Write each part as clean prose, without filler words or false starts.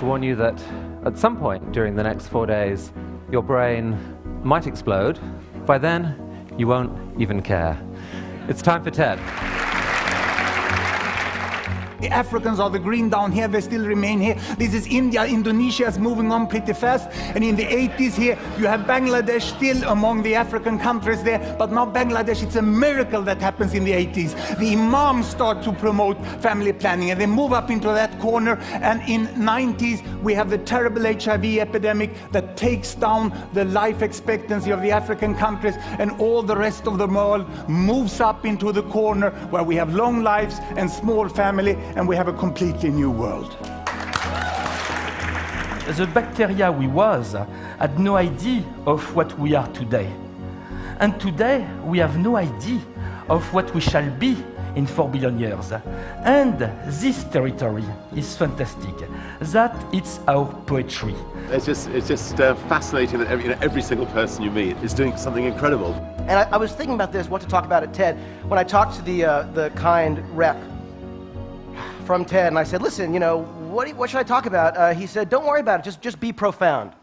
to warn you that at some point during the next 4 days, your brain might explode. By then, you won't even care. It's time for TED. The Africans are the green down here, they still remain here. This is India. Indonesia is moving on pretty fast. And in the 80s here, you have Bangladesh still among the African countries there. But now Bangladesh, it's a miracle that happens in the 80s. The imams start to promote family planning and they move up into that corner. And in 90s, we have the terrible HIV epidemic that takes down the life expectancy of the African countries, and all the rest of the world moves up into the corner where we have long lives and small family, and we have a completely new world. The bacteria we was had no idea of what we are today. And today we have no idea of what we shall be in 4 billion years. And this territory is fantastic. That it's our poetry. It's just fascinating that every single person you meet is doing something incredible. And I was thinking about this, what to talk about at TED, when I talked to the kind rep from TED, and I said, listen, what should I talk about? He said, don't worry about it, just be profound.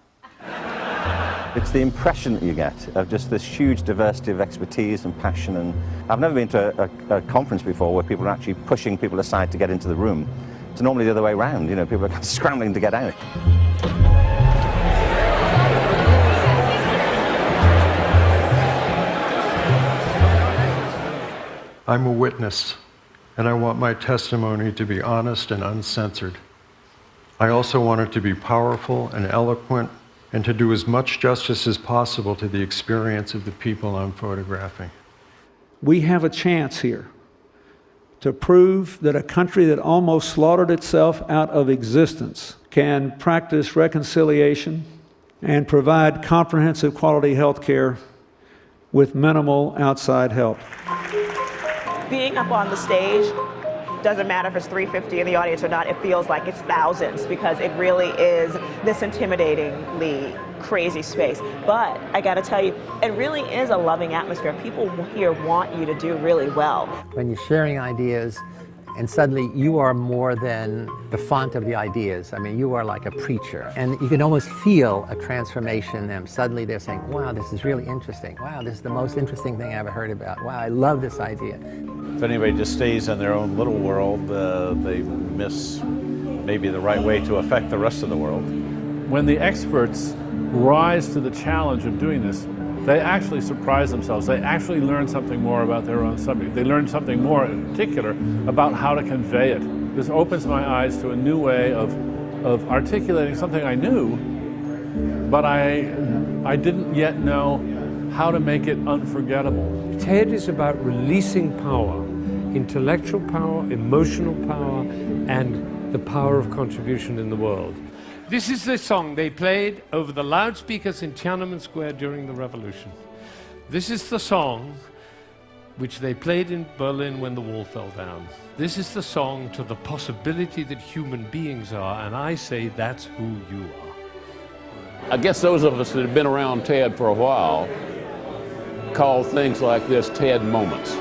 It's the impression that you get of just this huge diversity of expertise and passion. And I've never been to a conference before where people are actually pushing people aside to get into the room. It's normally the other way around, people are scrambling to get out. I'm a witness, and I want my testimony to be honest and uncensored. I also want it to be powerful and eloquent, and to do as much justice as possible to the experience of the people I'm photographing. We have a chance here to prove that a country that almost slaughtered itself out of existence can practice reconciliation and provide comprehensive quality health care with minimal outside help. Being up on the stage, doesn't matter if it's 350 in the audience or not, it feels like it's thousands, because it really is this intimidatingly crazy space. But I gotta tell you, it really is a loving atmosphere. People here want you to do really well. When you're sharing ideas, and suddenly you are more than the font of the ideas. I mean, you are like a preacher. And you can almost feel a transformation in them. Suddenly they're saying, wow, this is really interesting. Wow, this is the most interesting thing I ever heard about. Wow, I love this idea. If anybody just stays in their own little world, they miss maybe the right way to affect the rest of the world. When the experts rise to the challenge of doing this, they actually surprise themselves. They actually learn something more about their own subject. They learn something more in particular about how to convey it. This opens my eyes to a new way of articulating something I knew, but I didn't yet know how to make it unforgettable. TED is about releasing power, intellectual power, emotional power, and the power of contribution in the world. This is the song they played over the loudspeakers in Tiananmen Square during the revolution. This is the song which they played in Berlin when the wall fell down. This is the song to the possibility that human beings are, and I say that's who you are. I guess those of us that have been around TED for a while call things like this TED moments.